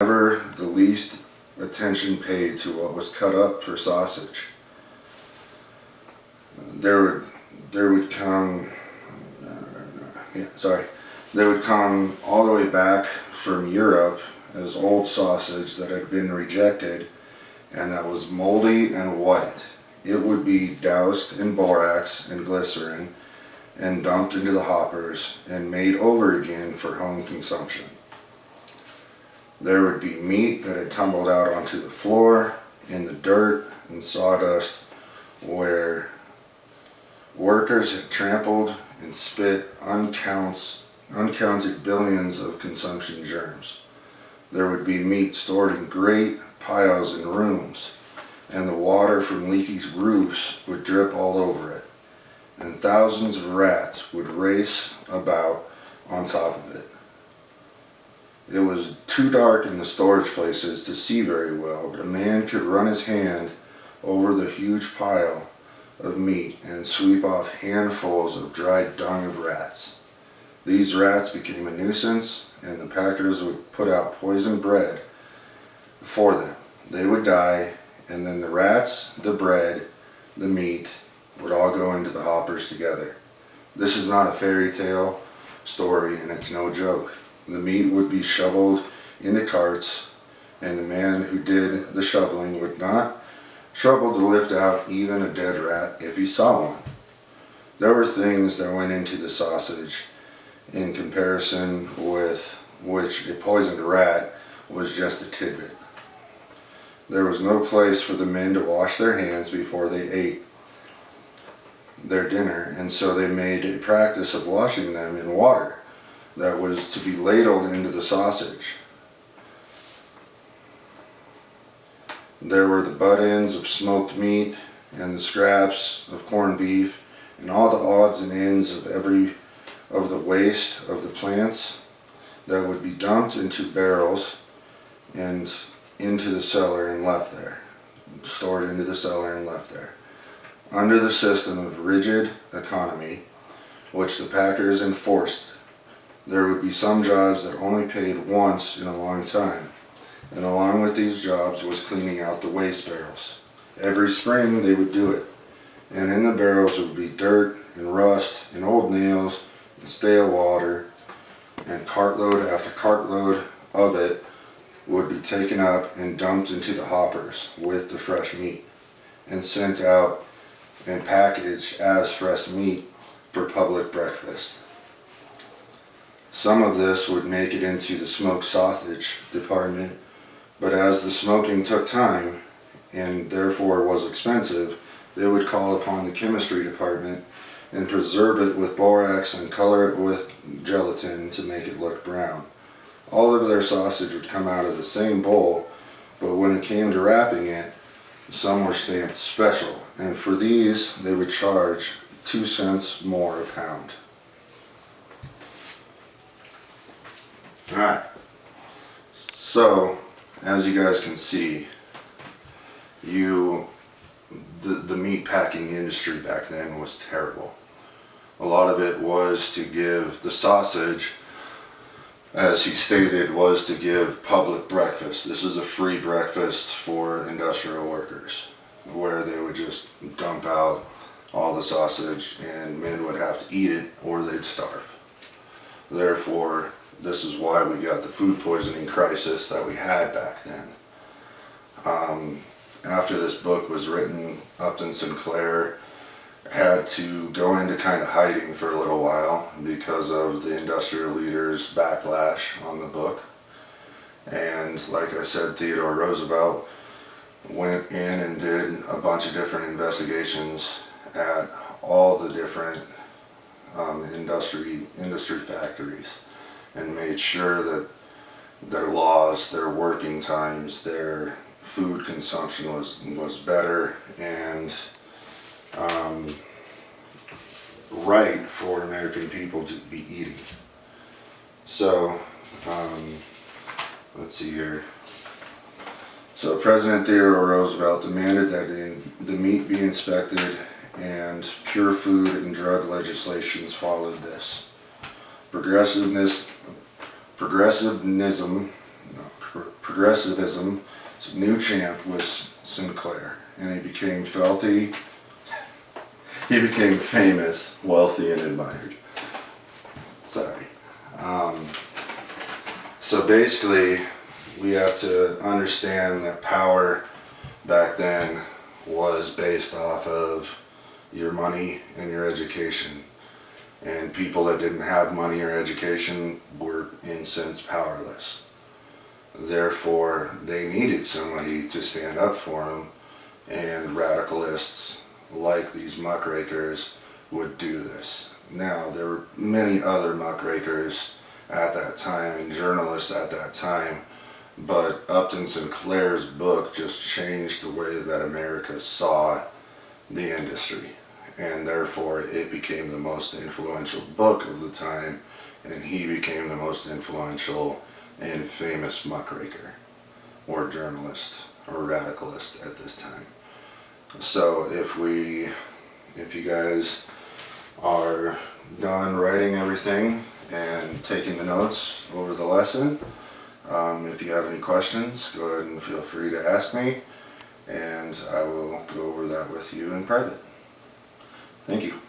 never the least attention paid to what was cut up for sausage. There would come, they would come all the way back from Europe as old sausage that had been rejected and that was moldy and white. It would be doused in borax and glycerin and dumped into the hoppers and made over again for home consumption. There would be meat that had tumbled out onto the floor, in the dirt and sawdust, where workers had trampled and spit uncounted billions of consumption germs. There would be meat stored in great piles in rooms, and the water from leaky roofs would drip all over it, and thousands of rats would race about on top of it. It was too dark in the storage places to see very well, but a man could run his hand over the huge pile of meat and sweep off handfuls of dried dung of rats. These rats became a nuisance, and the packers would put out poisoned bread for them. They would die, and then the rats, the bread, the meat would all go into the hoppers together. This is not a fairy tale story, and it's no joke. The meat would be shoveled into carts, and the man who did the shoveling would not trouble to lift out even a dead rat if he saw one. There were things that went into the sausage in comparison with which a poisoned rat was just a tidbit. There was no place for the men to wash their hands before they ate their dinner, and so they made a practice of washing them in water that was to be ladled into the sausage. There were the butt ends of smoked meat and the scraps of corned beef and all the odds and ends of the waste of the plants that would be dumped into barrels and into the cellar and left there, stored into the cellar and left there. Under the system of rigid economy, which the packers enforced, there would be some jobs that only paid once in a long time, and along with these jobs was cleaning out the waste barrels. Every spring they would do it, and in the barrels would be dirt and rust and old nails and stale water, and cartload after cartload of it would be taken up and dumped into the hoppers with the fresh meat and sent out and packaged as fresh meat for public breakfast. Some of this would make it into the smoked sausage department, but as the smoking took time and therefore was expensive, they would call upon the chemistry department and preserve it with borax and color it with gelatin to make it look brown. All of their sausage would come out of the same bowl, but when it came to wrapping it, some were stamped special, and for these they would charge 2 cents more a pound. Alright, so as you guys can see, the meat packing industry back then was terrible. A lot of it was to give the sausage, as he stated, was to give public breakfast. This is a free breakfast for industrial workers, where they would just dump out all the sausage and men would have to eat it or they'd starve. Therefore, this is why we got the food poisoning crisis that we had back then. After this book was written, Upton Sinclair had to go into kind of hiding for a little while because of the industrial leaders' backlash on the book. And like I said, Theodore Roosevelt went in and did a bunch of different investigations at all the different industry factories and made sure that their laws, their working times, their food consumption was better and right for American people to be eating. So, let's see here. So President Theodore Roosevelt demanded that the meat be inspected, and pure food and drug legislations followed this. Progressivism progressivism's new champ was Sinclair, and he became famous, wealthy, and admired. Sorry. So basically, we have to understand that power back then was based off of your money and your education. And people that didn't have money or education were in a sense powerless. Therefore, they needed somebody to stand up for them, and radicalists like these muckrakers would do this. Now, there were many other muckrakers at that time and journalists at that time, but Upton Sinclair's book just changed the way that America saw the industry, and therefore it became the most influential book of the time, and he became the most influential and famous muckraker or journalist or radicalist at this time. So if you guys are done writing everything and taking the notes over the lesson, if you have any questions, go ahead and feel free to ask me, and I will go over that with you in private. Thank you.